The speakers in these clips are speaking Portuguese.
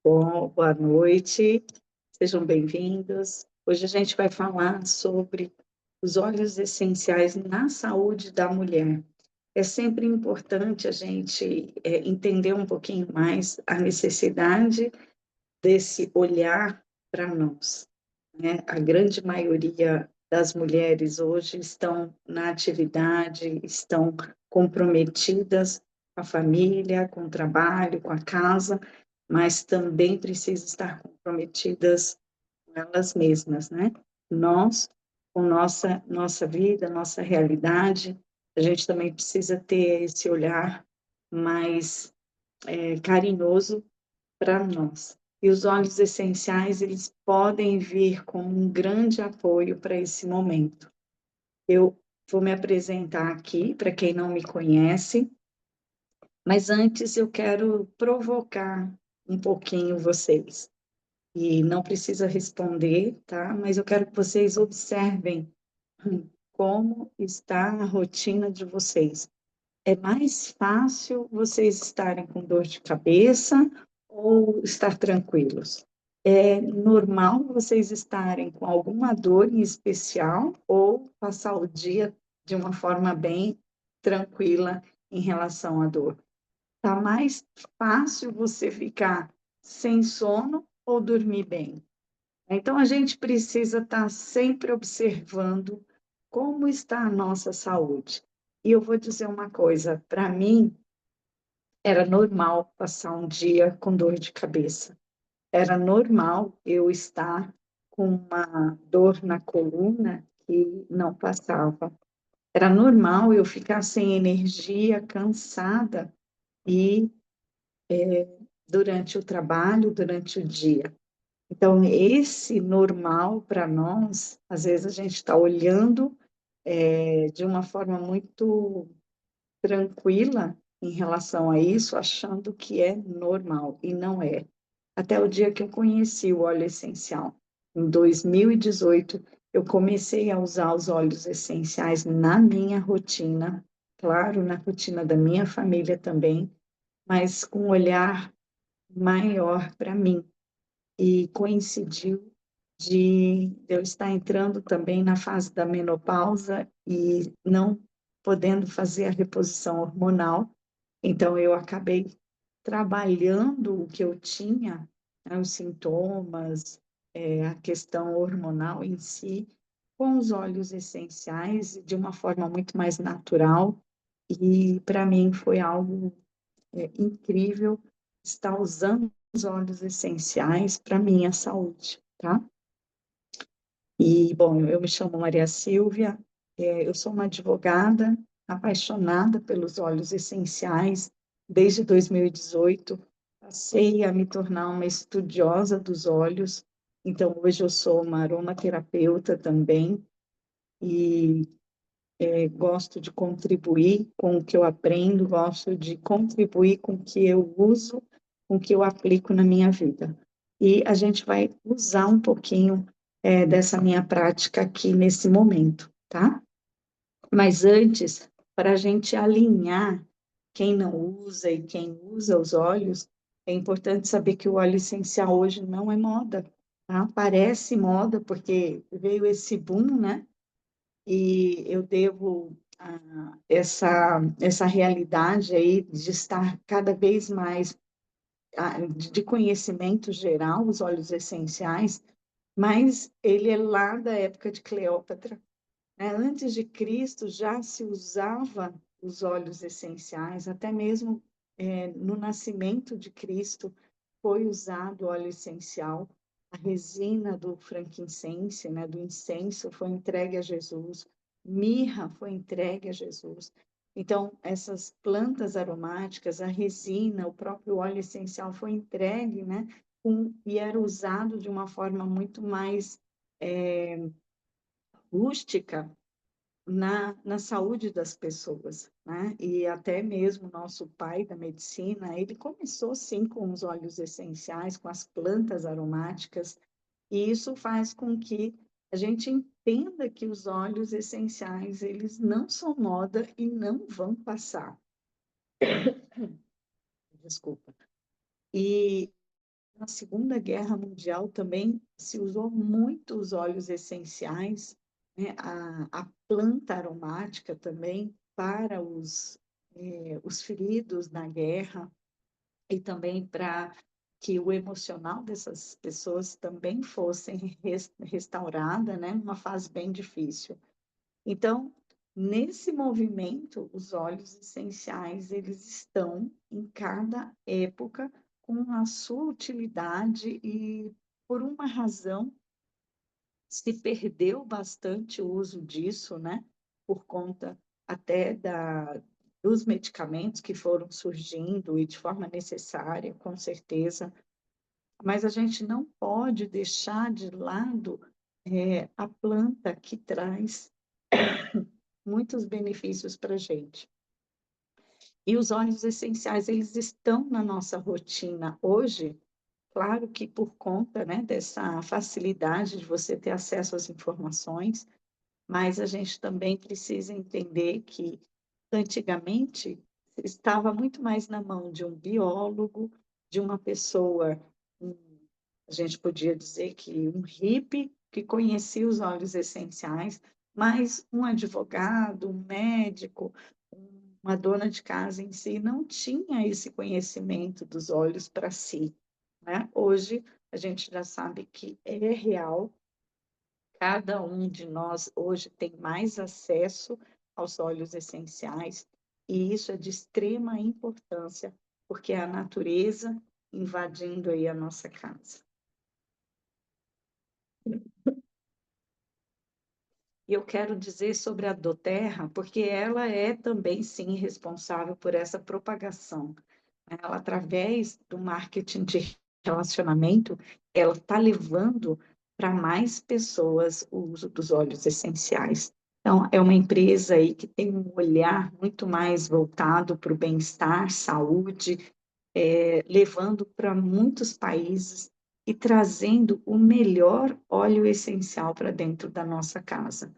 Bom, boa noite, sejam bem-vindos. Hoje a gente vai falar sobre os óleos essenciais na saúde da mulher. É sempre importante a gente entender um pouquinho mais a necessidade desse olhar para nós, né? A grande maioria das mulheres hoje estão na atividade, estão comprometidas com a família, com o trabalho, com a casa, mas também precisam estar comprometidas com elas mesmas, né? Nós, com nossa vida, nossa realidade, a gente também precisa ter esse olhar mais carinhoso para nós. E os óleos essenciais, eles podem vir como um grande apoio para esse momento. Eu vou me apresentar aqui, para quem não me conhece, mas antes eu quero provocar um pouquinho vocês. E não precisa responder, tá? Mas eu quero que vocês observem como está a rotina de vocês. É mais fácil vocês estarem com dor de cabeça ou estar tranquilos? É normal vocês estarem com alguma dor em especial ou passar o dia de uma forma bem tranquila em relação à dor? Tá mais fácil você ficar sem sono ou dormir bem? Então, a gente precisa estar sempre observando como está a nossa saúde. E eu vou dizer uma coisa: para mim, era normal passar um dia com dor de cabeça. Era normal eu estar com uma dor na coluna que não passava. Era normal eu ficar sem energia, cansada e durante o trabalho, durante o dia. Então, esse normal para nós, às vezes a gente está olhando de uma forma muito tranquila em relação a isso, achando que é normal, e não é. Até o dia que eu conheci o óleo essencial. Em 2018, eu comecei a usar os óleos essenciais na minha rotina, claro, na rotina da minha família também, mas com um olhar maior para mim. E coincidiu de eu estar entrando também na fase da menopausa e não podendo fazer a reposição hormonal. Então, eu acabei trabalhando o que eu tinha, né, os sintomas, a questão hormonal em si, com os óleos essenciais, de uma forma muito mais natural. E para mim foi algo incrível estar usando os óleos essenciais para minha saúde, tá? E, bom, eu me chamo Maria Silvia, eu sou uma advogada apaixonada pelos óleos essenciais. Desde 2018, passei a me tornar uma estudiosa dos óleos. Então, hoje eu sou uma aromaterapeuta também e gosto de contribuir com o que eu aprendo, gosto de contribuir com o que eu uso, com o que eu aplico na minha vida. E a gente vai usar um pouquinho dessa minha prática aqui nesse momento, tá? Mas antes, para a gente alinhar quem não usa e quem usa os óleos, é importante saber que o óleo essencial hoje não é moda, tá? Parece moda porque veio esse boom, né? E eu devo essa realidade aí de estar cada vez mais de conhecimento geral, os óleos essenciais, mas ele é lá da época de Cleópatra, né? Antes de Cristo já se usava os óleos essenciais, até mesmo no nascimento de Cristo foi usado óleo essencial. A resina do frankincense, né, do incenso, foi entregue a Jesus. Mirra foi entregue a Jesus. Então, essas plantas aromáticas, a resina, o próprio óleo essencial foi entregue, né, e era usado de uma forma muito mais rústica na saúde das pessoas, né? E até mesmo nosso pai da medicina, ele começou sim com os óleos essenciais, com as plantas aromáticas, e isso faz com que a gente entenda que os óleos essenciais, eles não são moda e não vão passar. Desculpa. E na Segunda Guerra Mundial também se usou muito os óleos essenciais, né? A planta aromática também para os feridos na guerra e também para que o emocional dessas pessoas também fossem restaurada, né? Numa fase bem difícil. Então, nesse movimento, os óleos essenciais, eles estão em cada época com a sua utilidade e por uma razão se perdeu bastante o uso disso, né? Por conta até dos medicamentos que foram surgindo e de forma necessária, com certeza, mas a gente não pode deixar de lado a planta que traz muitos benefícios para a gente. E os óleos essenciais, eles estão na nossa rotina hoje, claro que por conta, né, dessa facilidade de você ter acesso às informações, mas a gente também precisa entender que antigamente estava muito mais na mão de um biólogo, de uma pessoa, um, a gente podia dizer que um hippie que conhecia os óleos essenciais, mas um advogado, um médico, uma dona de casa em si não tinha esse conhecimento dos óleos para si, né? Hoje a gente já sabe que é real, cada um de nós hoje tem mais acesso aos óleos essenciais, e isso é de extrema importância, porque é a natureza invadindo aí a nossa casa. E eu quero dizer sobre a doTERRA, porque ela é também, sim, responsável por essa propagação. Ela, através do marketing de relacionamento, ela está levando para mais pessoas o uso dos óleos essenciais. Então, é uma empresa aí que tem um olhar muito mais voltado para o bem-estar, saúde, levando para muitos países e trazendo o melhor óleo essencial para dentro da nossa casa.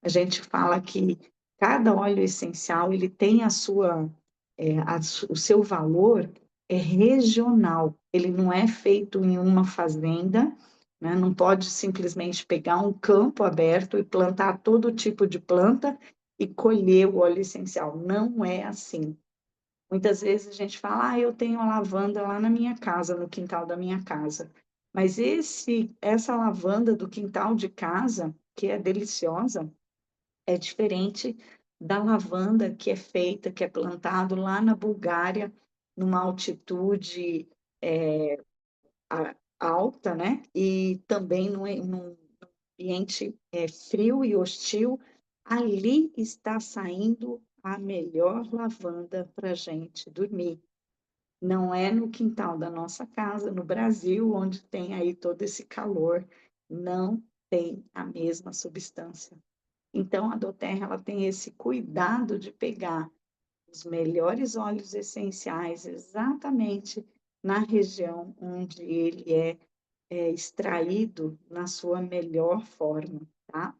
A gente fala que cada óleo essencial ele tem o seu valor é regional, ele não é feito em uma fazenda, né? Não pode simplesmente pegar um campo aberto e plantar todo tipo de planta e colher o óleo essencial. Não é assim. Muitas vezes a gente fala, eu tenho a lavanda lá na minha casa, no quintal da minha casa. Mas essa lavanda do quintal de casa, que é deliciosa, é diferente da lavanda que é feita, que é plantado lá na Bulgária, numa altitude alta, né? E também num ambiente frio e hostil. Ali está saindo a melhor lavanda para a gente dormir. Não é no quintal da nossa casa, no Brasil, onde tem aí todo esse calor, não tem a mesma substância. Então, a doTERRA ela tem esse cuidado de pegar os melhores óleos essenciais exatamente na região onde ele é extraído na sua melhor forma, tá?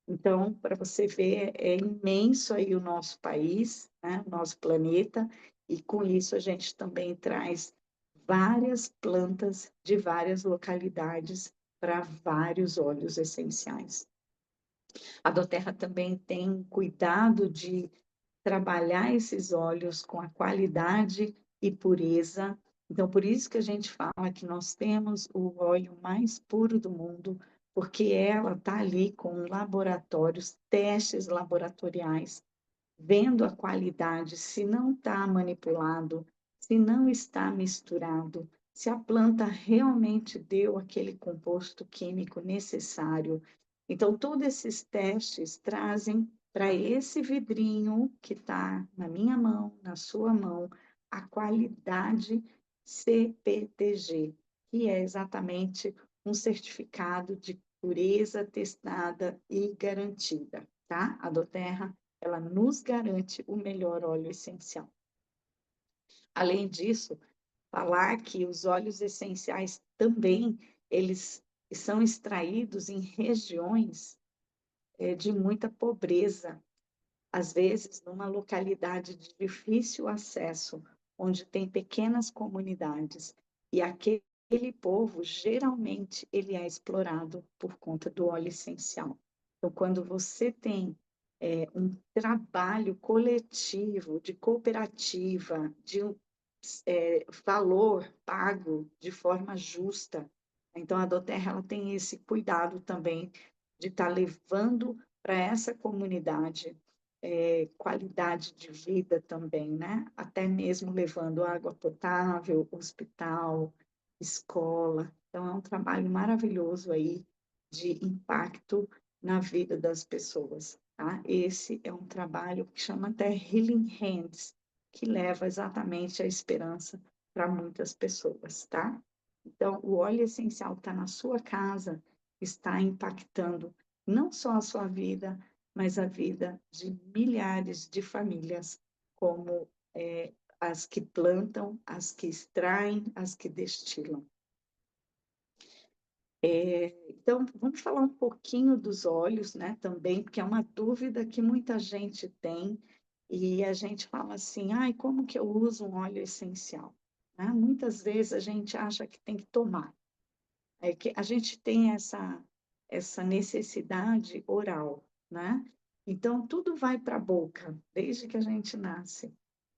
Então, para você ver, é imenso aí o nosso país, né? O nosso planeta, e com isso a gente também traz várias plantas de várias localidades para vários óleos essenciais. A doTERRA também tem cuidado de trabalhar esses óleos com a qualidade e pureza. Então, por isso que a gente fala que nós temos o óleo mais puro do mundo, porque ela está ali com laboratórios, testes laboratoriais, vendo a qualidade, se não está manipulado, se não está misturado, se a planta realmente deu aquele composto químico necessário. Então, todos esses testes trazem para esse vidrinho que está na minha mão, na sua mão, a qualidade CPTG, que é exatamente um certificado de pureza testada e garantida, tá? A doTERRA ela nos garante o melhor óleo essencial. Além disso, falar que os óleos essenciais também, eles são extraídos em regiões de muita pobreza, às vezes numa localidade de difícil acesso, onde tem pequenas comunidades, e aquele aquele povo, geralmente, ele é explorado por conta do óleo essencial. Então, quando você tem um trabalho coletivo, de cooperativa, de valor pago de forma justa, então a Doterra ela tem esse cuidado também de estar levando para essa comunidade qualidade de vida também, né? Até mesmo levando água potável, hospital, escola. Então, é um trabalho maravilhoso aí de impacto na vida das pessoas, tá? Esse é um trabalho que chama até Healing Hands, que leva exatamente a esperança para muitas pessoas, tá? Então, o óleo essencial que está na sua casa está impactando não só a sua vida, mas a vida de milhares de famílias, como as que plantam, as que extraem, as que destilam. Então, vamos falar um pouquinho dos óleos, né, também, porque é uma dúvida que muita gente tem, e a gente fala assim, ai, como que eu uso um óleo essencial? Né? Muitas vezes a gente acha que tem que tomar, é que a gente tem essa necessidade oral, né? Então, tudo vai para a boca, desde que a gente nasce.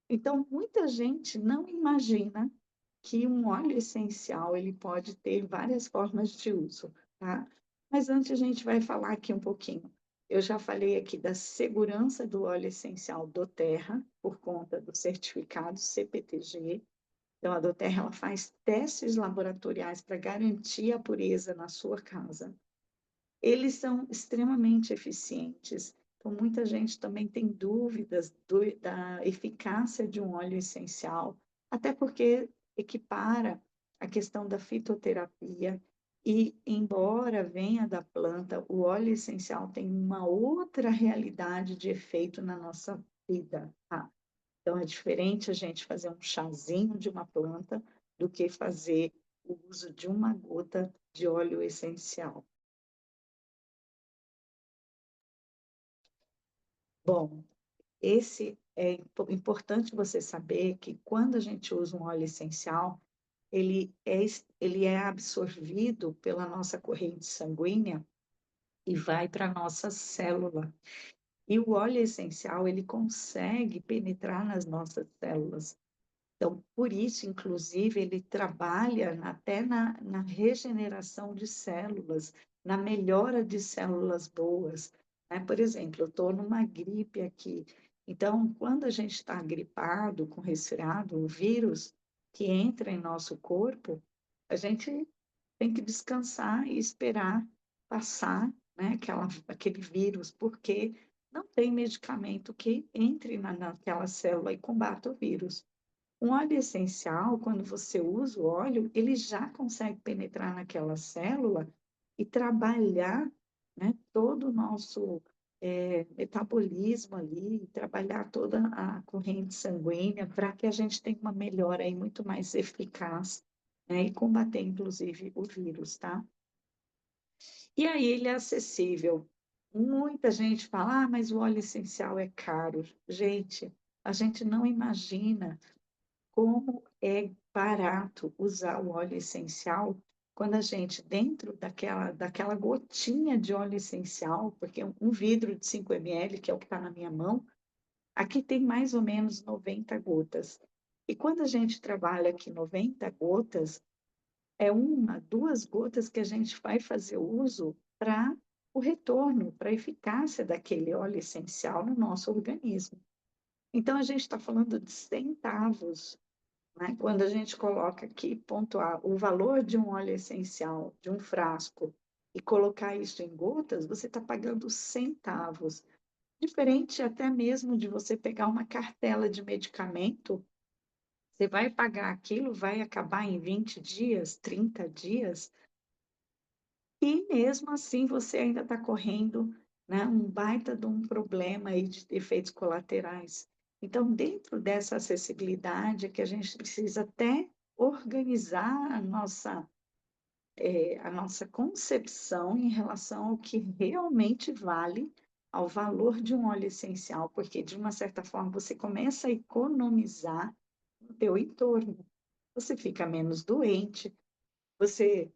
Então, muita gente não imagina que um óleo essencial ele pode ter várias formas de uso, tá? Mas antes a gente vai falar aqui um pouquinho. Eu já falei aqui da segurança do óleo essencial doTERRA, por conta do certificado CPTG. Então, a doTERRA ela faz testes laboratoriais para garantir a pureza na sua casa. Eles são extremamente eficientes. Então, muita gente também tem dúvidas da eficácia de um óleo essencial, até porque equipara a questão da fitoterapia e, embora venha da planta, o óleo essencial tem uma outra realidade de efeito na nossa vida, tá? Então, é diferente a gente fazer um chazinho de uma planta do que fazer o uso de uma gota de óleo essencial. Bom, esse é importante você saber que quando a gente usa um óleo essencial, ele é absorvido pela nossa corrente sanguínea e vai para a nossa célula. E o óleo essencial, ele consegue penetrar nas nossas células. Então, por isso, inclusive, ele trabalha até na regeneração de células, na melhora de células boas, né? Por exemplo, eu estou numa gripe aqui. Então, quando a gente está gripado, com resfriado, o vírus que entra em nosso corpo, a gente tem que descansar e esperar passar, né, aquele vírus, porque não tem medicamento que entre naquela célula e combata o vírus. Um óleo essencial, quando você usa o óleo, ele já consegue penetrar naquela célula e trabalhar, né, todo o nosso metabolismo ali, trabalhar toda a corrente sanguínea para que a gente tenha uma melhora aí muito mais eficaz, né, e combater, inclusive, o vírus, tá? E aí ele é acessível. Muita gente fala, ah, mas o óleo essencial é caro. Gente, a gente não imagina como é barato usar o óleo essencial quando a gente, dentro daquela gotinha de óleo essencial, porque um vidro de 5 ml, que é o que está na minha mão, aqui tem mais ou menos 90 gotas. E quando a gente trabalha aqui 90 gotas, é uma, duas gotas que a gente vai fazer uso para o retorno, para a eficácia daquele óleo essencial no nosso organismo. Então, a gente está falando de centavos, né? Quando a gente coloca aqui, pontuar o valor de um óleo essencial, de um frasco, e colocar isso em gotas, você está pagando centavos. Diferente até mesmo de você pegar uma cartela de medicamento, você vai pagar aquilo, vai acabar em 20 dias, 30 dias, e mesmo assim você ainda está correndo, né, um baita de um problema aí de efeitos colaterais. Então, dentro dessa acessibilidade, é que a gente precisa até organizar a nossa concepção em relação ao que realmente vale ao valor de um óleo essencial, porque de uma certa forma você começa a economizar no teu entorno. Você fica menos doente, Você,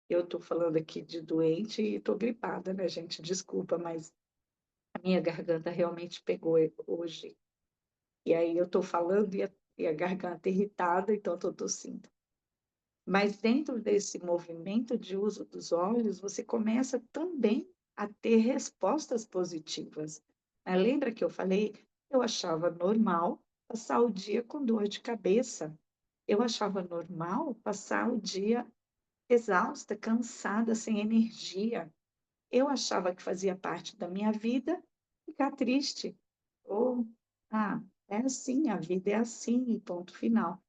eu estou falando aqui de doente e estou gripada, né, gente? Desculpa, mas a minha garganta realmente pegou hoje. E aí eu estou falando e a garganta irritada, então estou tossindo. Mas dentro desse movimento de uso dos olhos, você começa também a ter respostas positivas. Lembra que eu falei? Eu achava normal passar o dia com dor de cabeça. Eu achava normal passar o dia exausta, cansada, sem energia. Eu achava que fazia parte da minha vida ficar triste. Ou, é assim, a vida é assim, e ponto final.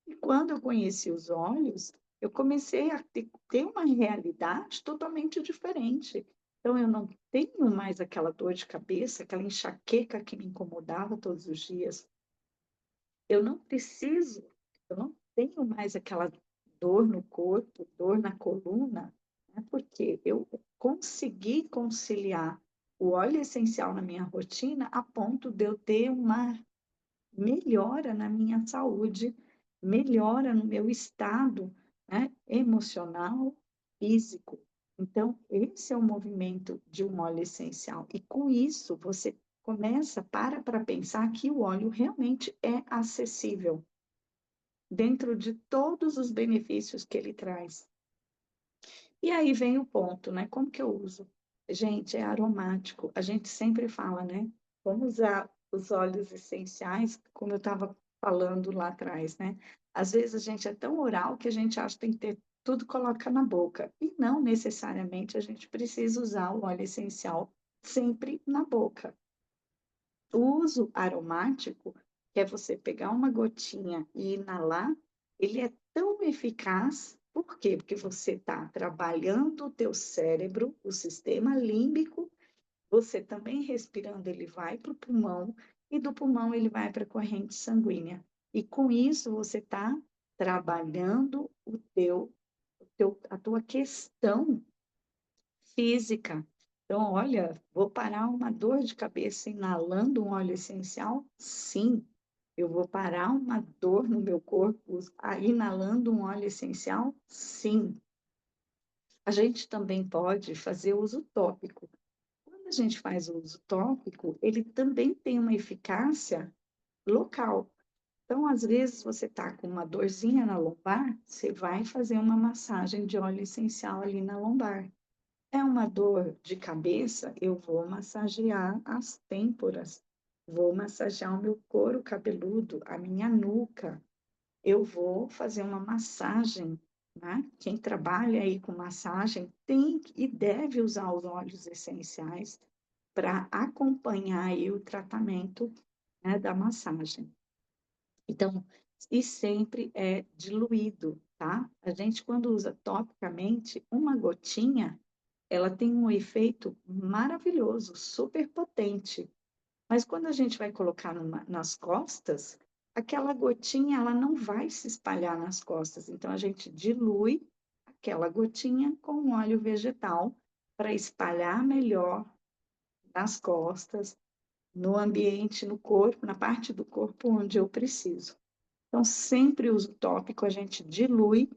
E quando eu conheci os olhos, eu comecei a ter uma realidade totalmente diferente. Então, eu não tenho mais aquela dor de cabeça, aquela enxaqueca que me incomodava todos os dias. Eu não preciso, eu não tenho mais aquela dor no corpo, dor na coluna, né? Porque eu consegui conciliar o óleo essencial na minha rotina a ponto de eu ter uma melhora na minha saúde, melhora no meu estado, né, emocional, físico. Então, esse é o movimento de um óleo essencial. E com isso, você começa, para pensar que o óleo realmente é acessível, dentro de todos os benefícios que ele traz. E aí vem o ponto, né? Como que eu uso? Gente, é aromático. A gente sempre fala, né? Vamos usar os óleos essenciais, como eu estava falando lá atrás, né? Às vezes a gente é tão oral que a gente acha que tem que ter tudo coloca na boca. E não necessariamente a gente precisa usar o óleo essencial sempre na boca. O uso aromático, que é você pegar uma gotinha e inalar, ele é tão eficaz, por quê? Porque você está trabalhando o teu cérebro, o sistema límbico, você também respirando, ele vai para o pulmão, e do pulmão ele vai para a corrente sanguínea. E com isso você está trabalhando a tua questão física. Então, olha, vou parar uma dor de cabeça inalando um óleo essencial? Sim. Eu vou parar uma dor no meu corpo inalando um óleo essencial? Sim. A gente também pode fazer uso tópico. Quando a gente faz o uso tópico, ele também tem uma eficácia local. Então, às vezes, você está com uma dorzinha na lombar, você vai fazer uma massagem de óleo essencial ali na lombar. É uma dor de cabeça, eu vou massagear as têmporas, vou massagear o meu couro cabeludo, a minha nuca, eu vou fazer uma massagem, né? Quem trabalha aí com massagem tem e deve usar os óleos essenciais para acompanhar aí o tratamento, né, da massagem. Então, e sempre é diluído, tá? A gente, quando usa topicamente, uma gotinha, ela tem um efeito maravilhoso, super potente. Mas quando a gente vai colocar nas costas, aquela gotinha ela não vai se espalhar nas costas. Então a gente dilui aquela gotinha com óleo vegetal para espalhar melhor nas costas, no ambiente, no corpo, na parte do corpo onde eu preciso. Então sempre uso tópico, a gente dilui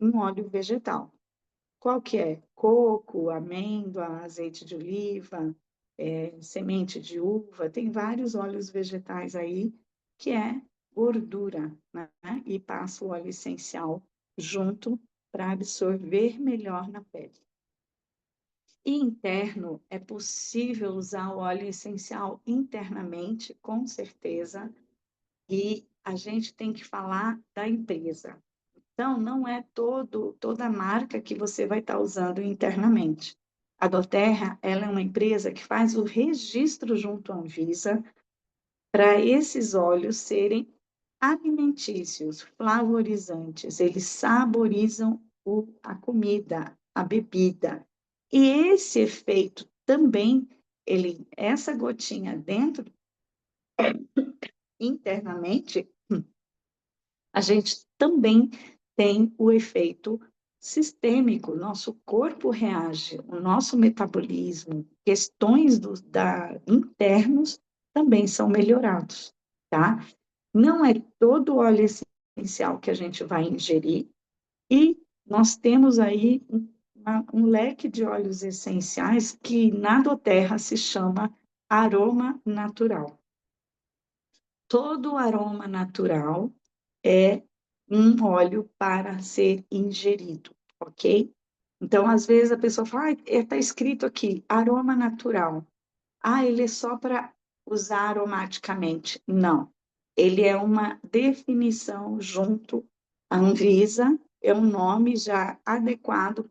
em óleo vegetal. Qual que é? Coco, amêndoa, azeite de oliva, semente de uva, tem vários óleos vegetais aí que é gordura, né? E passa o óleo essencial junto para absorver melhor na pele. E interno, é possível usar o óleo essencial internamente, com certeza, e a gente tem que falar da empresa. Então, não é toda marca que você vai estar usando internamente. A Doterra, ela é uma empresa que faz o registro junto à Anvisa para esses óleos serem alimentícios, flavorizantes. Eles saborizam a comida, a bebida. E esse efeito também, essa gotinha dentro, internamente, a gente também tem o efeito sistêmico, nosso corpo reage, o nosso metabolismo, questões internos também são melhorados, tá? Não é todo óleo essencial que a gente vai ingerir, e nós temos aí um leque de óleos essenciais que na doTERRA se chama aroma natural. Todo aroma natural é um óleo para ser ingerido, ok? Então, às vezes a pessoa fala, está escrito aqui, aroma natural. Ah, ele é só para usar aromaticamente. Não, ele é uma definição junto à Anvisa, é um nome já adequado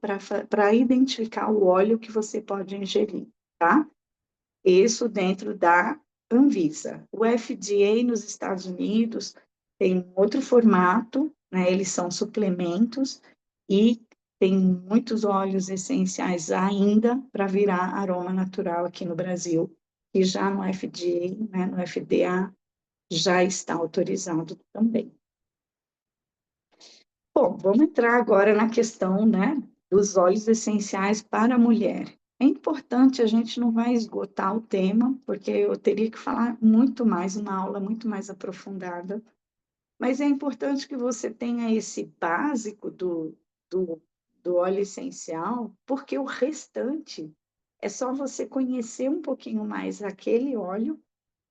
para identificar o óleo que você pode ingerir, tá? Isso dentro da Anvisa. O FDA nos Estados Unidos tem um outro formato, né? Eles são suplementos e tem muitos óleos essenciais ainda para virar aroma natural aqui no Brasil, e já no FDA, né, no FDA, já está autorizado também. Bom, vamos entrar agora na questão, né, dos óleos essenciais para a mulher. É importante, a gente não vai esgotar o tema, porque eu teria que falar muito mais, uma aula muito mais aprofundada, mas é importante que você tenha esse básico do, do óleo essencial, porque o restante é só você conhecer um pouquinho mais aquele óleo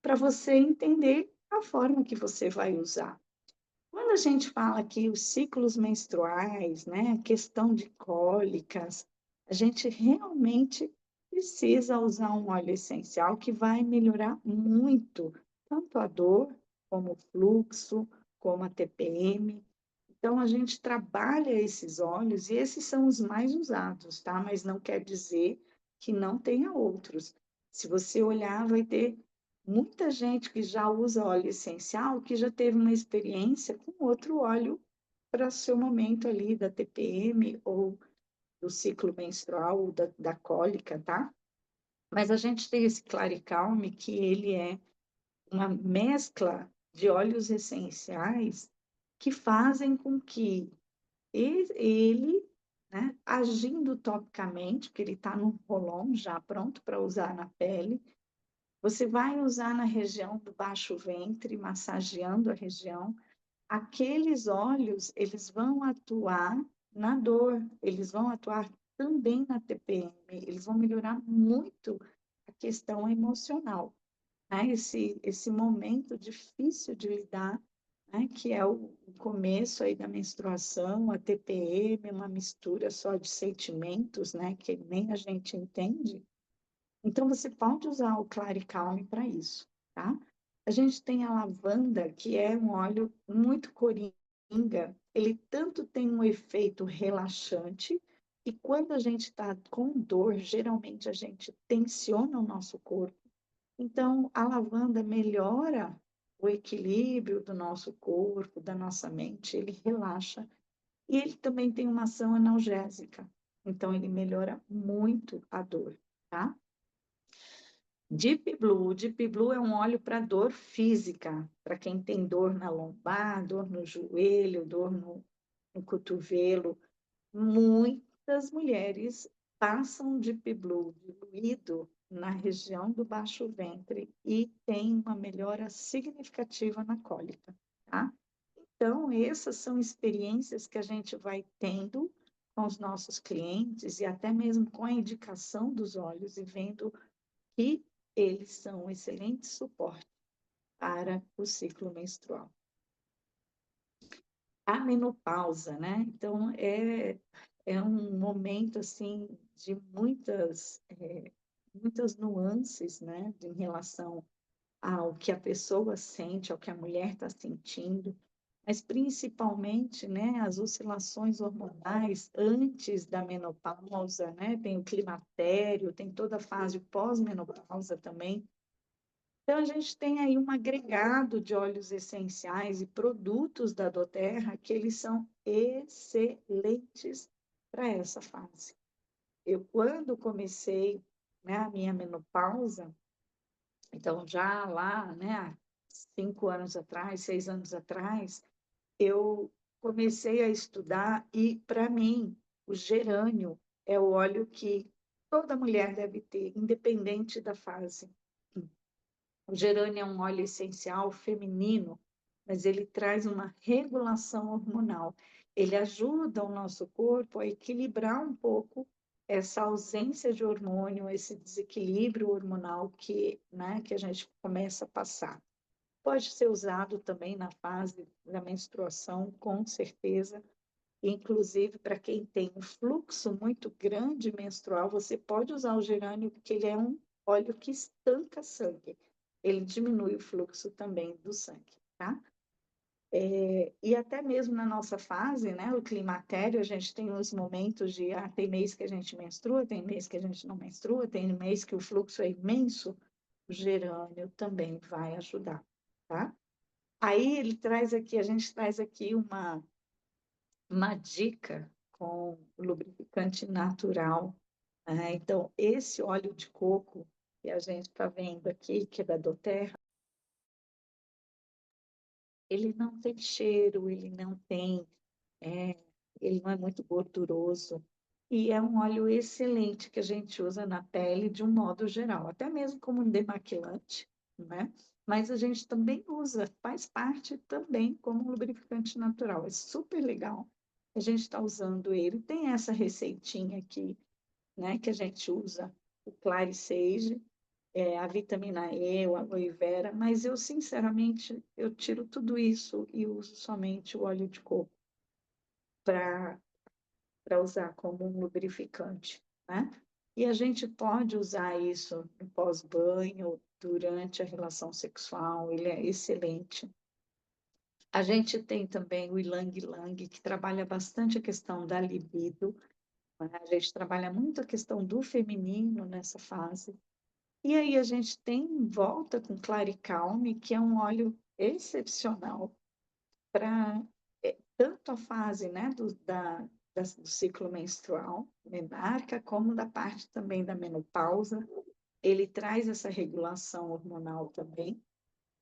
para você entender a forma que você vai usar. Quando a gente fala que os ciclos menstruais, né, a questão de cólicas, a gente realmente precisa usar um óleo essencial que vai melhorar muito tanto a dor, como o fluxo, como a TPM. Então, a gente trabalha esses óleos e esses são os mais usados, tá? Mas não quer dizer que não tenha outros. Se você olhar, vai ter muita gente que já usa óleo essencial que já teve uma experiência com outro óleo para seu momento ali da TPM ou do ciclo menstrual ou da cólica, tá? Mas a gente tem esse Claricalme que ele é uma mescla de óleos essenciais que fazem com que ele, né, agindo topicamente, que ele está no rolon já pronto para usar na pele, você vai usar na região do baixo ventre, massageando a região. Aqueles óleos, eles vão atuar na dor, eles vão atuar também na TPM, eles vão melhorar muito a questão emocional, né? Esse momento difícil de lidar, né? Que é o começo aí da menstruação, a TPM, uma mistura só de sentimentos, né? Que nem a gente entende. Então, você pode usar o Claricalme para isso, tá? A gente tem a lavanda, que é um óleo muito coringa. Ele tanto tem um efeito relaxante, e quando a gente está com dor, geralmente a gente tensiona o nosso corpo. Então, a lavanda melhora o equilíbrio do nosso corpo, da nossa mente, ele relaxa. E ele também tem uma ação analgésica. Então, ele melhora muito a dor, tá? Deep Blue é um óleo para dor física, para quem tem dor na lombar, dor no joelho, dor no cotovelo. Muitas mulheres passam Deep Blue diluído na região do baixo ventre e tem uma melhora significativa na cólica, tá? Então, essas são experiências que a gente vai tendo com os nossos clientes e até mesmo com a indicação dos óleos e vendo que eles são um excelente suporte para o ciclo menstrual. A menopausa, né? Então, é um momento, assim, de muitas nuances, né? Em relação ao que a pessoa sente, ao que a mulher está sentindo, mas principalmente, né? As oscilações hormonais antes da menopausa, né? Tem o climatério, tem toda a fase pós-menopausa também. Então, a gente tem aí um agregado de óleos essenciais e produtos da doTERRA que eles são excelentes para essa fase. Eu, quando comecei, né, a minha menopausa, então já lá, né, há 5 anos atrás, 6 anos atrás, eu comecei a estudar e, para mim, o gerânio é o óleo que toda mulher deve ter, independente da fase. O gerânio é um óleo essencial feminino mas ele traz uma regulação hormonal. Ele ajuda o nosso corpo a equilibrar um pouco essa ausência de hormônio, esse desequilíbrio hormonal que a gente começa a passar. Pode ser usado também na fase da menstruação, com certeza. Inclusive, para quem tem um fluxo muito grande menstrual, você pode usar o gerânio, porque ele é um óleo que estanca sangue. Ele diminui o fluxo também do sangue, tá? E até mesmo na nossa fase, né, o climatério, a gente tem os momentos de, tem mês que a gente menstrua, tem mês que a gente não menstrua, tem mês que o fluxo é imenso, o gerânio também vai ajudar, tá? Aí ele traz aqui, a gente traz aqui uma dica com lubrificante natural, né? Então, esse óleo de coco que a gente está vendo aqui, que é da doTERRA, ele não tem cheiro, é, ele não é muito gorduroso, e é um óleo excelente que a gente usa na pele de um modo geral, até mesmo como um demaquilante, né? Mas a gente também usa, faz parte também como um lubrificante natural, é super legal. A gente está usando ele, tem essa receitinha aqui, né, que a gente usa, o Clary Sage, a vitamina E, o aloe vera, mas eu, sinceramente, eu tiro tudo isso e uso somente o óleo de coco para usar como um lubrificante, né? E a gente pode usar isso no pós-banho, durante a relação sexual, ele é excelente. A gente tem também o Ylang Ylang, que trabalha bastante a questão da libido, né? A gente trabalha muito a questão do feminino nessa fase. E aí a gente tem em volta com Claricalme, que é um óleo excepcional para tanto a fase, né, do ciclo menstrual, menarca, como da parte também da menopausa. Ele traz essa regulação hormonal também.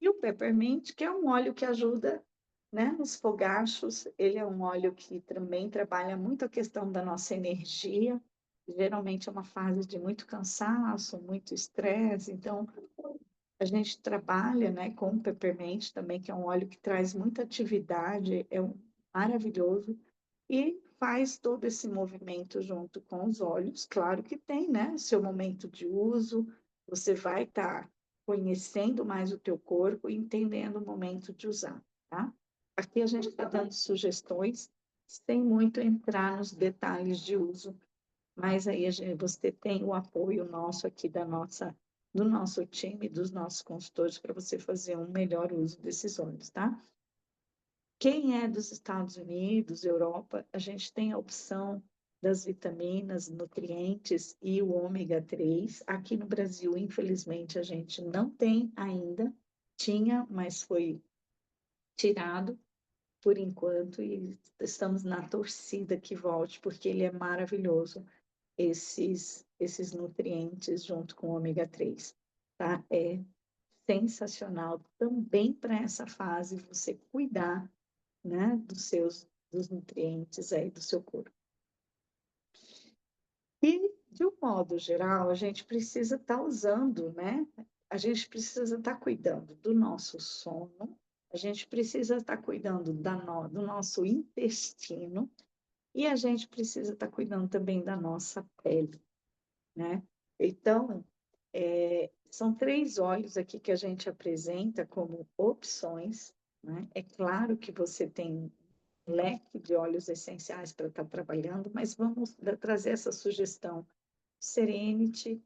E o peppermint, que é um óleo que ajuda, né, nos fogachos, ele é um óleo que também trabalha muito a questão da nossa energia. Geralmente é uma fase de muito cansaço, muito estresse, então a gente trabalha, né, com o peppermint também, que é um óleo que traz muita atividade, maravilhoso, e faz todo esse movimento junto com os óleos. Claro que tem, né, seu momento de uso, você vai estar conhecendo mais o teu corpo e entendendo o momento de usar, tá? Aqui a gente está dando sugestões, sem muito entrar nos detalhes de uso, mas aí você tem o apoio nosso aqui do nosso time, dos nossos consultores, para você fazer um melhor uso desses óleos, tá? Quem é dos Estados Unidos, Europa, a gente tem a opção das vitaminas, nutrientes e o ômega 3. Aqui no Brasil, infelizmente, a gente não tem ainda. Tinha, mas foi tirado por enquanto e estamos na torcida que volte, porque ele é maravilhoso, esses nutrientes junto com o ômega 3, tá? É sensacional também para essa fase você cuidar, né, dos nutrientes aí do seu corpo. E, de um modo geral, a gente precisa estar usando, né? A gente precisa estar cuidando do nosso sono, a gente precisa estar cuidando do nosso intestino e a gente precisa estar cuidando também da nossa pele, né? Então, são 3 óleos aqui que a gente apresenta como opções, né? É claro que você tem um leque de óleos essenciais para estar trabalhando, mas vamos trazer essa sugestão. Serenity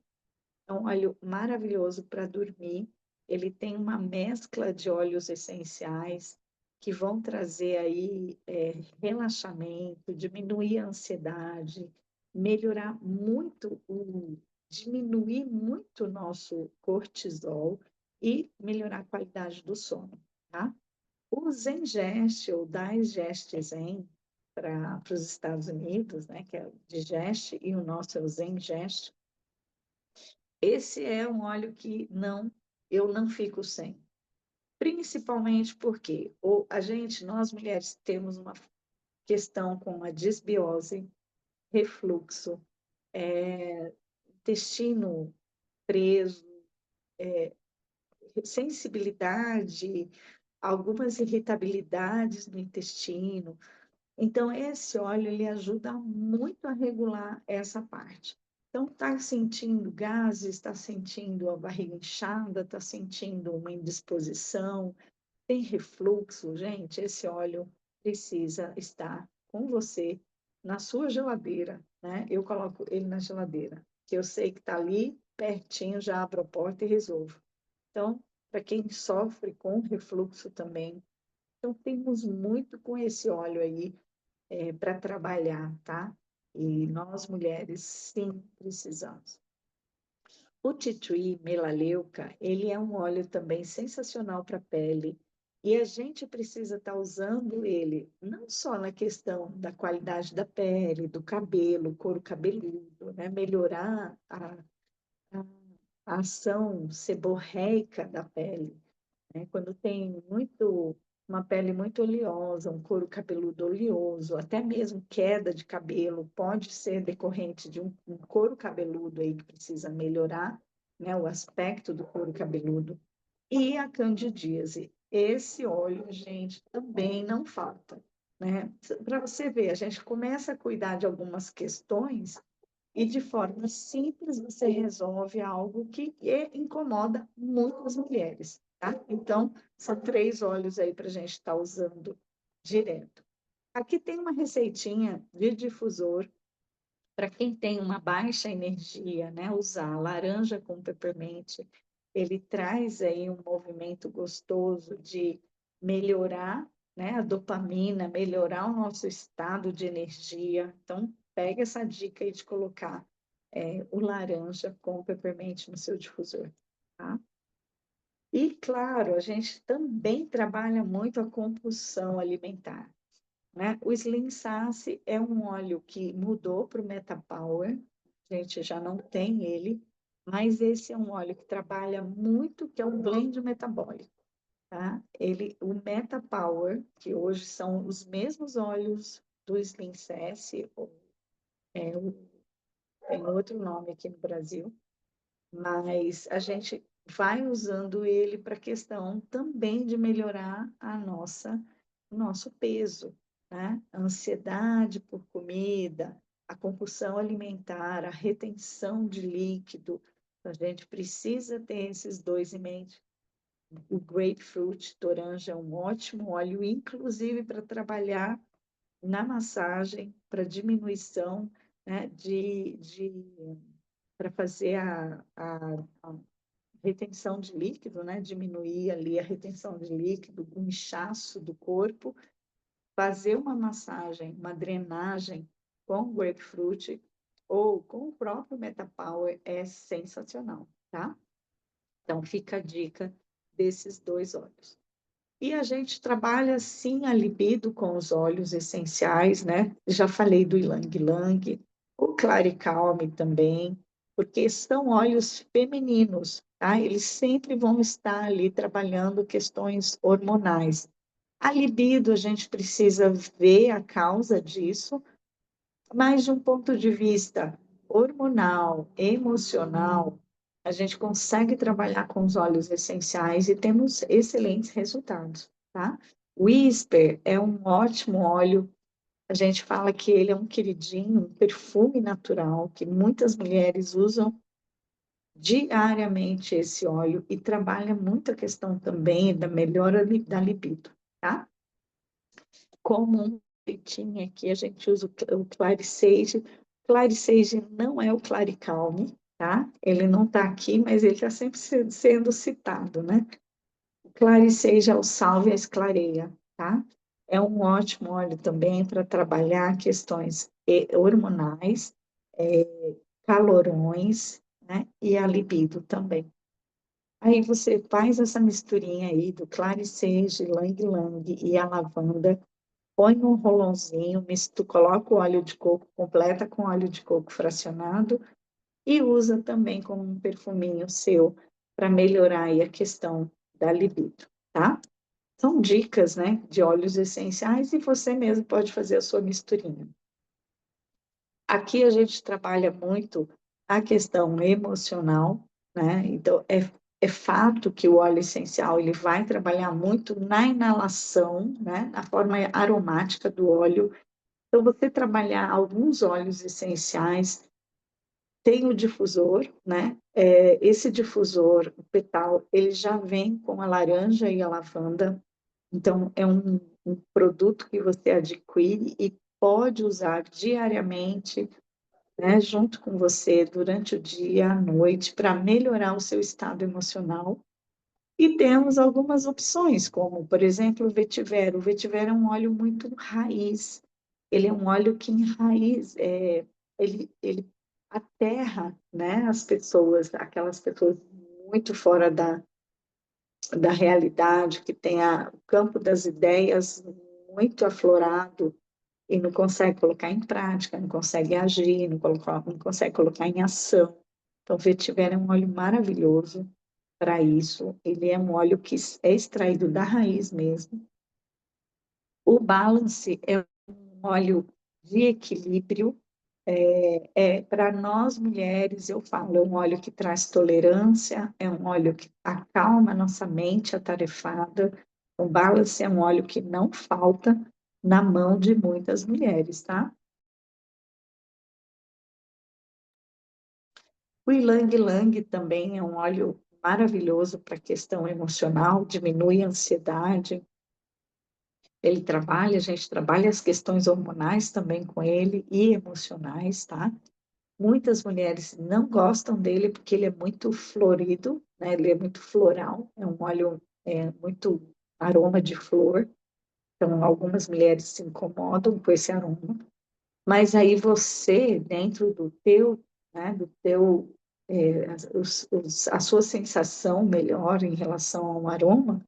é um óleo maravilhoso para dormir. Ele tem uma mescla de óleos essenciais que vão trazer aí relaxamento, diminuir a ansiedade, melhorar muito diminuir muito o nosso cortisol e melhorar a qualidade do sono, tá? O Zengest ou Digest Zen para os Estados Unidos, né, que é o Digest e o nosso é o Zengest. Esse é um óleo que eu não fico sem. Principalmente porque nós mulheres, temos uma questão com a disbiose, refluxo, intestino preso, sensibilidade algumas irritabilidades no intestino. Então, esse óleo, ele ajuda muito a regular essa parte. Então, está sentindo gases, está sentindo a barriga inchada, está sentindo uma indisposição, tem refluxo, gente, esse óleo precisa estar com você na sua geladeira, né? Eu coloco ele na geladeira, que eu sei que está ali pertinho, já abro a porta e resolvo. Então, para quem sofre com refluxo também, então temos muito com esse óleo aí para trabalhar, tá? E nós mulheres, sim, precisamos. O tea tree melaleuca, ele é um óleo também sensacional para a pele, e a gente precisa estar usando ele não só na questão da qualidade da pele, do cabelo, couro cabeludo, né? Melhorar a ação seborreica da pele, né? Quando tem uma pele muito oleosa, um couro cabeludo oleoso, até mesmo queda de cabelo, pode ser decorrente de um couro cabeludo aí que precisa melhorar, né, o aspecto do couro cabeludo. E a candidíase. Esse óleo, gente, também não falta, né? Para você ver, a gente começa a cuidar de algumas questões e de forma simples você resolve algo que incomoda muitas mulheres, tá? Então, são 3 óleos aí para a gente estar usando direto. Aqui tem uma receitinha de difusor para quem tem uma baixa energia, né? Usar laranja com peppermint, ele traz aí um movimento gostoso de melhorar, né, a dopamina, melhorar o nosso estado de energia. Então, pega essa dica aí de colocar o laranja com o peppermint no seu difusor, tá? E, claro, a gente também trabalha muito a compulsão alimentar, né? O Slim Sassy é um óleo que mudou para o Metapower, a gente já não tem ele, mas esse é um óleo que trabalha muito, que é o blend metabólico, tá? O Metapower, que hoje são os mesmos óleos do Slim Sassy, tem outro nome aqui no Brasil, mas a gente vai usando ele para a questão também de melhorar o nosso peso, né? A ansiedade por comida, a compulsão alimentar, a retenção de líquido. A gente precisa ter esses dois em mente. O grapefruit, toranja, é um ótimo óleo, inclusive para trabalhar na massagem, para diminuição, né, para fazer a retenção de líquido, né? Diminuir ali a retenção de líquido, o inchaço do corpo, fazer uma massagem, uma drenagem com grapefruit ou com o próprio Metapower é sensacional, tá? Então fica a dica desses 2 óleos. E a gente trabalha sim a libido com os óleos essenciais, né? Já falei do Ylang Ylang, o Claricalme também, porque são óleos femininos, tá? Eles sempre vão estar ali trabalhando questões hormonais. A libido, a gente precisa ver a causa disso, mas de um ponto de vista hormonal, emocional, a gente consegue trabalhar com os óleos essenciais e temos excelentes resultados, tá? O Whisper é um ótimo óleo. A gente fala que ele é um queridinho, um perfume natural, que muitas mulheres usam diariamente esse óleo e trabalha muito a questão também da melhora da libido, tá? Como um jeitinho aqui, a gente usa o Claricage. Claricage não é o Claricalme, tá? Ele não está aqui, mas ele está sempre sendo citado, né? O Claricage é o Salvias clareia, tá? É um ótimo óleo também para trabalhar questões hormonais, calorões, né? E a libido também. Aí você faz essa misturinha aí do Claricage, Lang Lang e a lavanda, põe num rolãozinho, coloca o óleo de coco, completa com óleo de coco fracionado e usa também como um perfuminho seu para melhorar aí a questão da libido, tá? São dicas, né, de óleos essenciais e você mesmo pode fazer a sua misturinha. Aqui a gente trabalha muito a questão emocional, né? Então É fato que o óleo essencial ele vai trabalhar muito na inalação, né, na forma aromática do óleo. Então, você trabalhar alguns óleos essenciais, tem o difusor, né? Esse difusor, o Petal, ele já vem com a laranja e a lavanda. Então, é um produto que você adquire e pode usar diariamente, né, junto com você, durante o dia, à noite, para melhorar o seu estado emocional. E temos algumas opções, como, por exemplo, o vetiver. O vetiver é um óleo muito raiz. Ele é um óleo que enraiz, ele aterra, né, as pessoas, aquelas pessoas muito fora da realidade, que tem o campo das ideias muito aflorado e não consegue colocar em prática, não consegue agir, não consegue colocar em ação. Então, o vetiver é um óleo maravilhoso para isso. Ele é um óleo que é extraído da raiz mesmo. O Balance é um óleo de equilíbrio. Para nós mulheres, eu falo, é um óleo que traz tolerância, é um óleo que acalma a nossa mente atarefada. O Balance é um óleo que não falta na mão de muitas mulheres, tá? O Ylang Ylang também é um óleo maravilhoso para a questão emocional, diminui a ansiedade. Ele trabalha, a gente trabalha as questões hormonais também com ele e emocionais, tá? Muitas mulheres não gostam dele porque ele é muito florido, né? Ele é muito floral, é um óleo muito aroma de flor. Então, algumas mulheres se incomodam com esse aroma. Mas aí você, dentro do teu, né, do teu, a sua sensação melhor em relação ao aroma,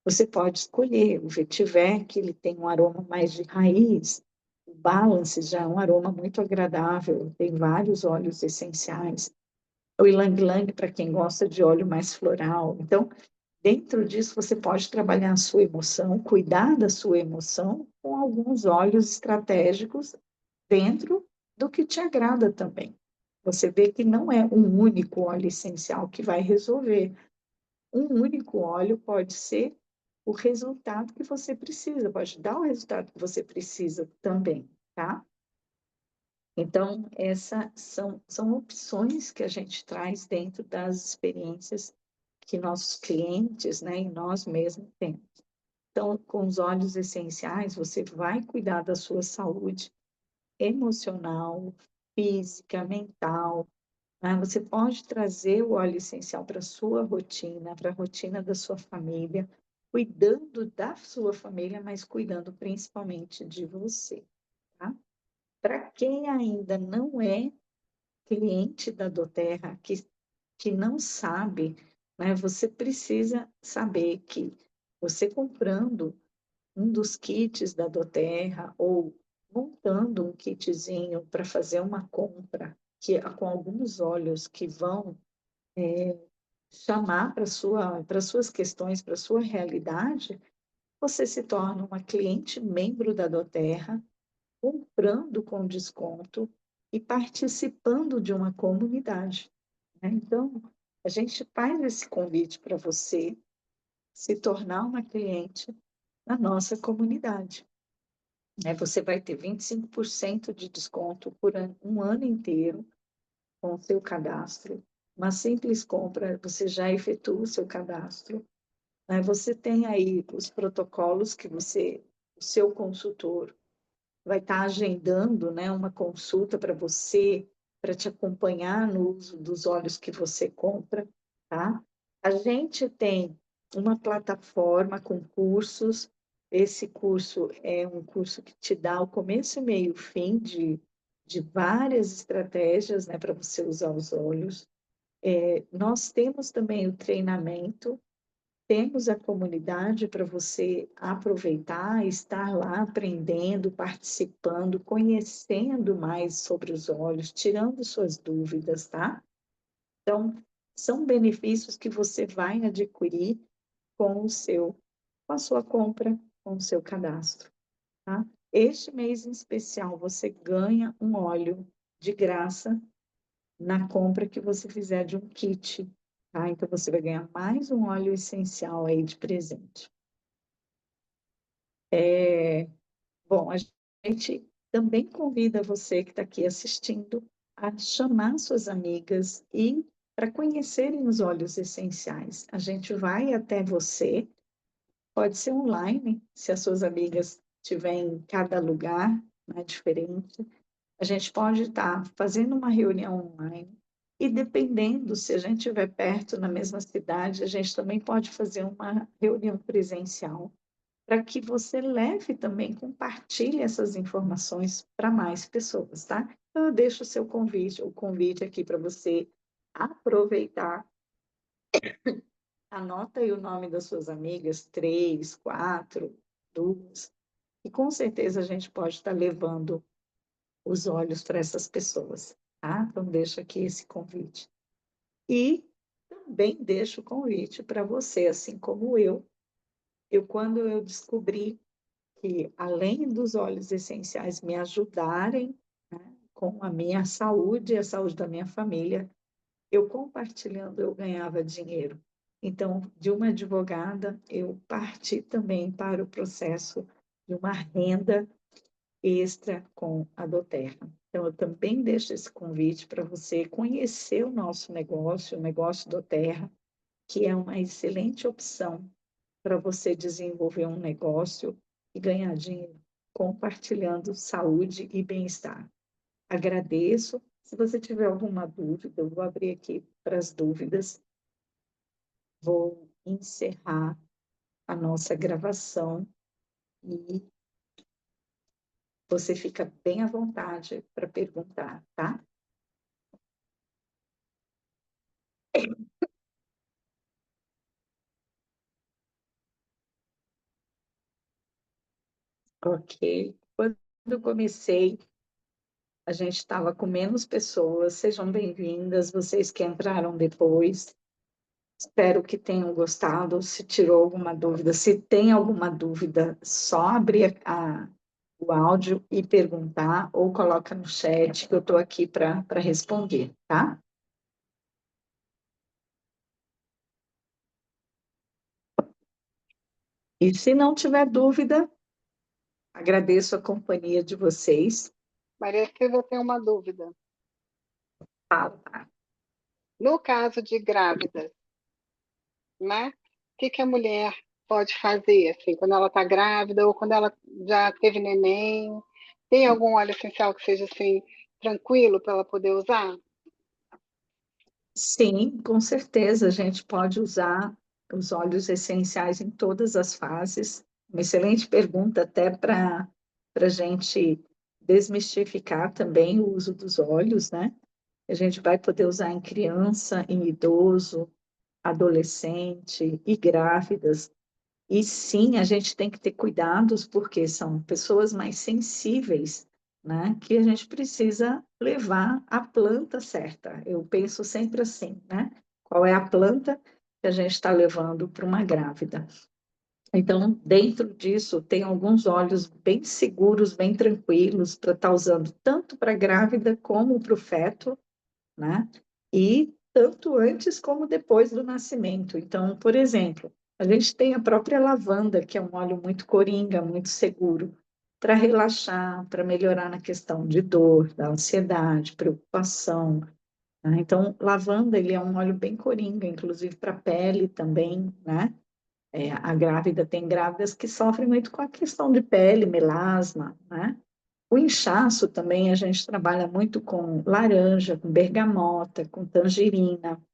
você pode escolher o vetiver, que ele tem um aroma mais de raiz, o balance já é um aroma muito agradável, tem vários óleos essenciais, o ylang ylang para quem gosta de óleo mais floral. Então, dentro disso, você pode trabalhar a sua emoção, cuidar da sua emoção com alguns óleos estratégicos dentro do que te agrada também. Você vê que não é um único óleo essencial que vai resolver. Um único óleo pode ser o resultado que você precisa, pode dar o resultado que você precisa também, tá? Então, essas são opções que a gente traz dentro das experiências que nossos clientes, né, e nós mesmos temos. Então, com os óleos essenciais, você vai cuidar da sua saúde emocional, física, mental, né? Você pode trazer o óleo essencial para a sua rotina, para a rotina da sua família, cuidando da sua família, mas cuidando principalmente de você, tá? Para quem ainda não é cliente da doTERRA, que não sabe, né? Você precisa saber que você comprando um dos kits da doTERRA ou montando um kitzinho para fazer uma compra com alguns óleos que vão chamar para suas questões, para sua realidade, você se torna uma cliente membro da doTERRA, comprando com desconto e participando de uma comunidade, né? Então, a gente faz esse convite para você se tornar uma cliente na nossa comunidade, né? Você vai ter 25% de desconto por um ano inteiro com o seu cadastro. Uma simples compra, você já efetua o seu cadastro, né? Você tem aí os protocolos que o seu consultor vai estar agendando, né, uma consulta para você, para te acompanhar no uso dos óleos que você compra, tá? A gente tem uma plataforma com cursos. Esse curso é um curso que te dá o começo, meio, fim de várias estratégias, né, para você usar os óleos. Nós temos também o treinamento, temos a comunidade para você aproveitar, estar lá aprendendo, participando, conhecendo mais sobre os olhos, tirando suas dúvidas, tá? Então, são benefícios que você vai adquirir com a sua compra, com o seu cadastro, tá? Este mês em especial, você ganha um óleo de graça na compra que você fizer de um kit. tá? Então, você vai ganhar mais um óleo essencial aí de presente. Bom, a gente também convida você que está aqui assistindo a chamar suas amigas e para conhecerem os óleos essenciais. A gente vai até você, pode ser online, se as suas amigas estiverem em cada lugar, né, diferente. A gente pode estar fazendo uma reunião online e, dependendo, se a gente estiver perto, na mesma cidade, a gente também pode fazer uma reunião presencial para que você leve também, compartilhe essas informações para mais pessoas, tá? Então, eu deixo o convite aqui para você aproveitar. Anota aí o nome das suas amigas, 3, 4, 2, e com certeza a gente pode estar levando os olhos para essas pessoas, tá? Então, deixo aqui esse convite. E também deixo o convite para você, assim como quando eu descobri que, além dos óleos essenciais me ajudarem, né, com a minha saúde e a saúde da minha família, eu compartilhando, eu ganhava dinheiro. Então, de uma advogada, eu parti também para o processo de uma renda extra com a Doterra. Então, eu também deixo esse convite para você conhecer o nosso negócio, o negócio Doterra, que é uma excelente opção para você desenvolver um negócio e ganhar dinheiro, compartilhando saúde e bem-estar. Agradeço. Se você tiver alguma dúvida, eu vou abrir aqui para as dúvidas. Vou encerrar a nossa gravação e você fica bem à vontade para perguntar, tá? Ok. Quando eu comecei, a gente estava com menos pessoas. Sejam bem-vindas, vocês que entraram depois. Espero que tenham gostado. Se tirou alguma dúvida, se tem alguma dúvida, só abrir o áudio e perguntar, ou coloca no chat, que eu estou aqui para responder, tá? E se não tiver dúvida, agradeço a companhia de vocês. Maria Silvia tem uma dúvida. Fala. No caso de grávidas, né? O que a mulher pode fazer, assim, quando ela está grávida ou quando ela já teve neném? Tem algum óleo essencial que seja, assim, tranquilo para ela poder usar? Sim, com certeza, a gente pode usar os óleos essenciais em todas as fases. Uma excelente pergunta até para a gente desmistificar também o uso dos óleos, né? A gente vai poder usar em criança, em idoso, adolescente e grávidas. E sim, a gente tem que ter cuidados, porque são pessoas mais sensíveis, né? Que a gente precisa levar a planta certa. Eu penso sempre assim, né? Qual é a planta que a gente está levando para uma grávida? Então, dentro disso, tem alguns óleos bem seguros, bem tranquilos, para estar usando tanto para a grávida como para o feto, né? E tanto antes como depois do nascimento. Então, por exemplo, a gente tem a própria lavanda, que é um óleo muito coringa, muito seguro, para relaxar, para melhorar na questão de dor, da ansiedade, preocupação, né? Então, lavanda, ele é um óleo bem coringa, inclusive para a pele também, né? A grávida, tem grávidas que sofrem muito com a questão de pele, melasma, né? O inchaço também a gente trabalha muito com laranja, com bergamota, com tangerina.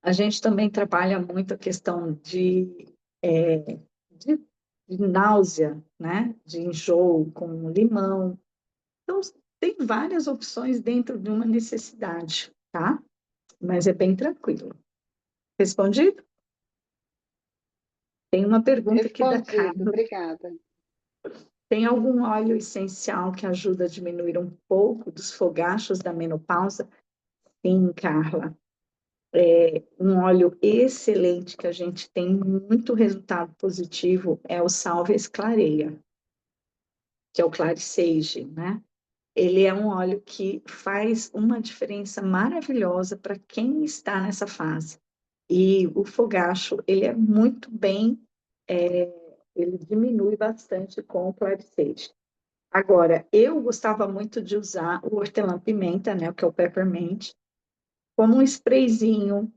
A gente também trabalha muito a questão de, de náusea, né? De enjoo com limão. Então, tem várias opções dentro de uma necessidade, tá? Mas é bem tranquilo. Respondido? Tem uma pergunta aqui da Respondido, Carla. obrigada. Tem algum óleo essencial que ajuda a diminuir um pouco dos fogachos da menopausa? Sim, Carla. Um óleo excelente que a gente tem muito resultado positivo é o Salve Clareia, que é o Clare Sage, né? Ele é um óleo que faz uma diferença maravilhosa para quem está nessa fase. E o fogacho, ele é muito bem, ele diminui bastante com o Clary Sage. Agora, eu gostava muito de usar o hortelã-pimenta, né, o que é o peppermint, como um sprayzinho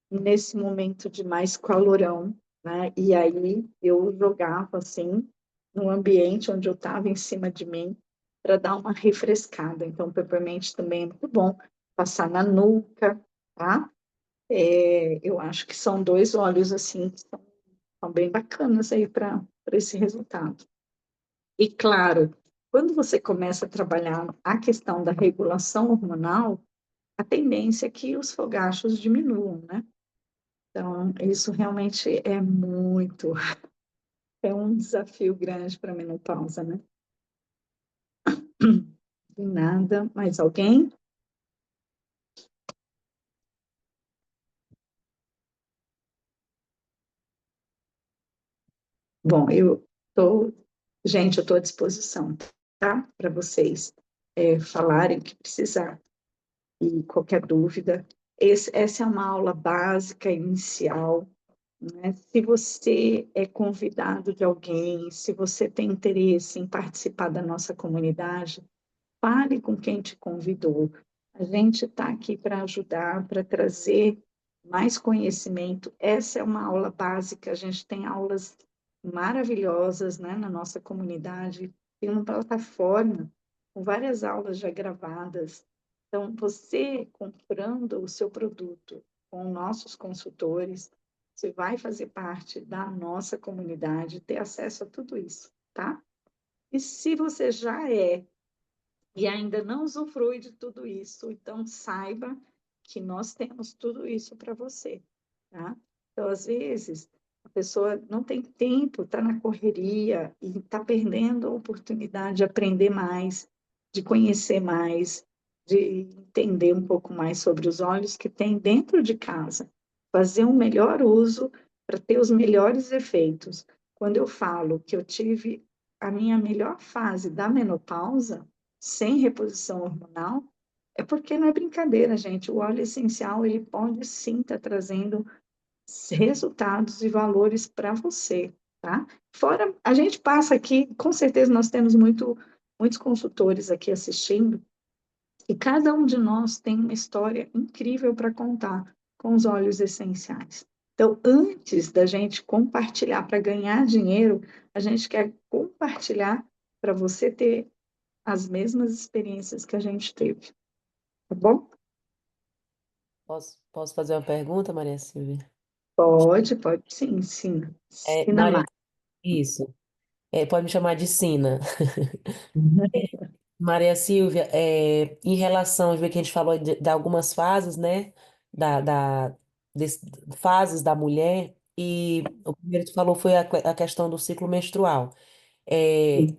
nesse momento de mais calorão, né? E aí eu jogava assim no ambiente onde eu estava em cima de mim para dar uma refrescada. Então, o peppermint também é muito bom passar na nuca, tá? Eu acho que são dois óleos assim que são bem bacanas aí para esse resultado. E claro, quando você começa a trabalhar a questão da regulação hormonal, a tendência é que os fogachos diminuam, né? Então, isso realmente é um desafio grande para a menopausa, né? De nada, mais alguém? Bom, gente, eu estou à disposição, tá? Para vocês falarem o que precisar e qualquer dúvida. Essa é uma aula básica, inicial, né? Se você é convidado de alguém, se você tem interesse em participar da nossa comunidade, fale com quem te convidou. A gente está aqui para ajudar, para trazer mais conhecimento. Essa é uma aula básica, a gente tem aulas maravilhosas, né, na nossa comunidade. Tem uma plataforma com várias aulas já gravadas. Então, você comprando o seu produto com nossos consultores, você vai fazer parte da nossa comunidade, ter acesso a tudo isso, tá? E se você já é e ainda não usufrui de tudo isso, então saiba que nós temos tudo isso para você, tá? Então, às vezes, a pessoa não tem tempo, está na correria e está perdendo a oportunidade de aprender mais, de conhecer mais, de entender um pouco mais sobre os óleos que tem dentro de casa, fazer um melhor uso para ter os melhores efeitos. Quando eu falo que eu tive a minha melhor fase da menopausa, sem reposição hormonal, é porque não é brincadeira, gente. O óleo essencial, ele pode sim estar trazendo resultados e valores para você, tá? Fora, a gente passa aqui, com certeza nós temos muitos consultores aqui assistindo, e cada um de nós tem uma história incrível para contar com os óleos essenciais. Então, antes da gente compartilhar para ganhar dinheiro, a gente quer compartilhar para você ter as mesmas experiências que a gente teve, tá bom? Posso fazer uma pergunta, Maria Silvia? Pode sim, sim. Ensina Maria, mais. isso. Pode me chamar de Sina. Maria Silvia, em relação, a ver que a gente falou de algumas fases, né? Da, da, fases da mulher, e o primeiro que tu falou foi a questão do ciclo menstrual.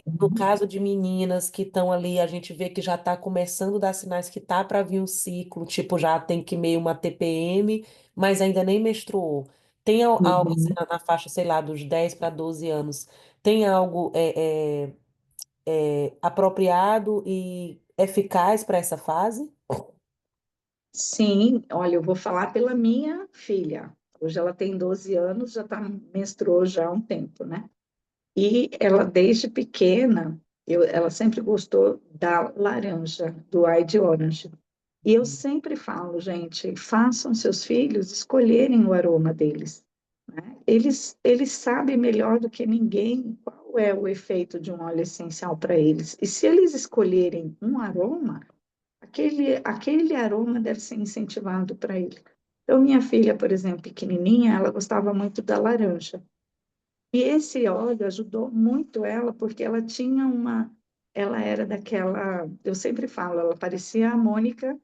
No caso de meninas que estão ali, a gente vê que já está começando a dar sinais que tá para vir um ciclo, tipo, já tem que meio uma TPM, mas ainda nem menstruou. Tem algo assim, Uhum. na faixa, sei lá, dos 10 para 12 anos, tem algo apropriado e eficaz para essa fase? Sim, olha, eu vou falar pela minha filha. Hoje ela tem 12 anos, já tá, menstruou já há um tempo, né? E ela, desde pequena, ela sempre gostou da laranja, do Eye de Orange. E eu sempre falo, gente, façam seus filhos escolherem o aroma deles, né? Eles sabem melhor do que ninguém qual é o efeito de um óleo essencial para eles. E se eles escolherem um aroma, aquele aroma deve ser incentivado para ele. Então, minha filha, por exemplo, pequenininha, ela gostava muito da laranja. E esse óleo ajudou muito ela, porque ela era daquela, eu sempre falo, ela parecia a Mônica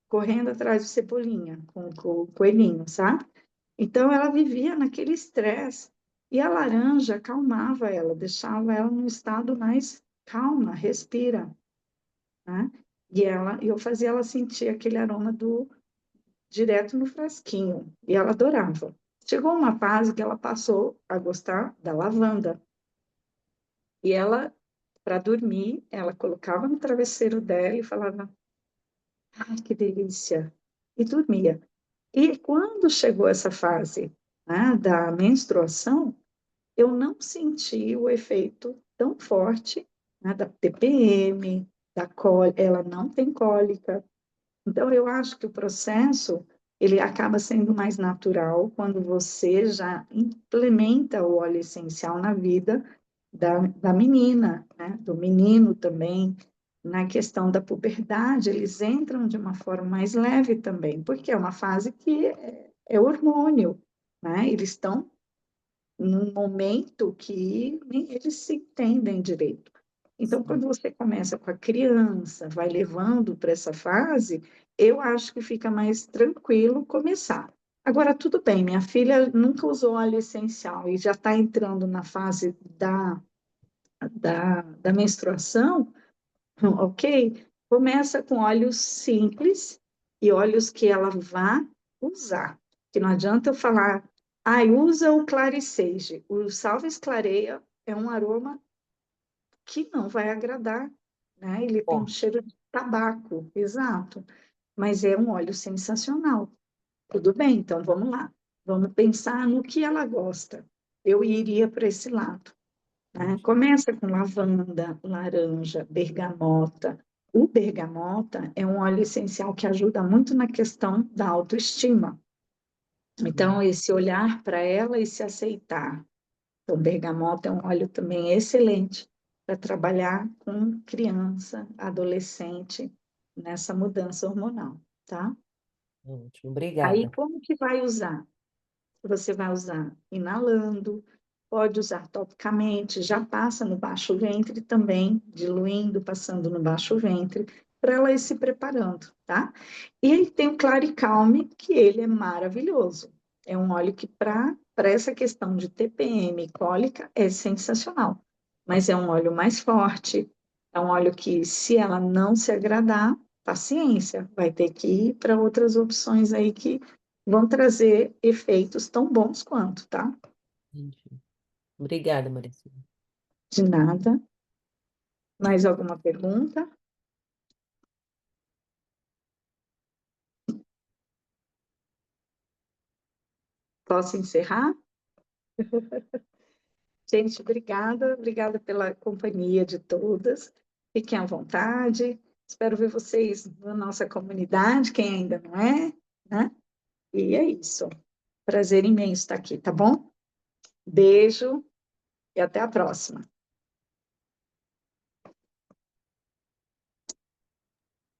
correndo atrás do Cebolinha, com o coelhinho, sabe? Então, ela vivia naquele estresse. E a laranja acalmava ela, deixava ela num estado mais calma, respira, né? E eu fazia ela sentir aquele aroma direto no frasquinho, e ela adorava. Chegou uma fase que ela passou a gostar da lavanda, e ela para dormir, ela colocava no travesseiro dela e falava, ai, que delícia, e dormia. E quando chegou essa fase, né, da menstruação, eu não senti o efeito tão forte, né, da TPM, da cólica, ela não tem cólica. Então, eu acho que o processo, ele acaba sendo mais natural quando você já implementa o óleo essencial na vida da menina, né, do menino também. Na questão da puberdade, eles entram de uma forma mais leve também, porque é uma fase que é hormônio, né? Eles estão num momento que nem eles se entendem direito. Então, Sim. quando você começa com a criança, vai levando para essa fase, eu acho que fica mais tranquilo começar. Agora, tudo bem, minha filha nunca usou óleo essencial e já está entrando na fase da menstruação, ok? Começa com óleos simples e óleos que ela vá usar. Que não adianta eu falar, ai, usa o Clarisage. O Salves Clareia é um aroma que não vai agradar, né? Ele tem um Forte. cheiro de tabaco, exato. Mas é um óleo sensacional. Tudo bem, então vamos lá. Vamos pensar no que ela gosta. Eu iria para esse lado, né? Entendi. Começa com lavanda, laranja, bergamota. O bergamota é um óleo essencial que ajuda muito na questão da autoestima. Então, esse olhar para ela e se aceitar. Então, bergamota é um óleo também excelente para trabalhar com criança, adolescente, nessa mudança hormonal, tá? Ótimo, Aí, obrigada. como que vai usar? Você vai usar inalando, pode usar topicamente, já passa no baixo ventre também, diluindo, passando no baixo ventre, para ela ir se preparando, tá? E aí tem o Claricalme, que ele é maravilhoso. É um óleo que, para essa questão de TPM e cólica, é sensacional. Mas é um óleo mais forte, é um óleo que, se ela não se agradar, paciência, vai ter que ir para outras opções aí que vão trazer efeitos tão bons quanto, tá? Entendi. Obrigada, Maricela. De nada. Mais alguma pergunta? Posso encerrar? Gente, obrigada, obrigada pela companhia de todas. Fiquem à vontade. Espero ver vocês na nossa comunidade, quem ainda não é, né? E é isso. Prazer imenso estar aqui, tá bom? Beijo e até a próxima.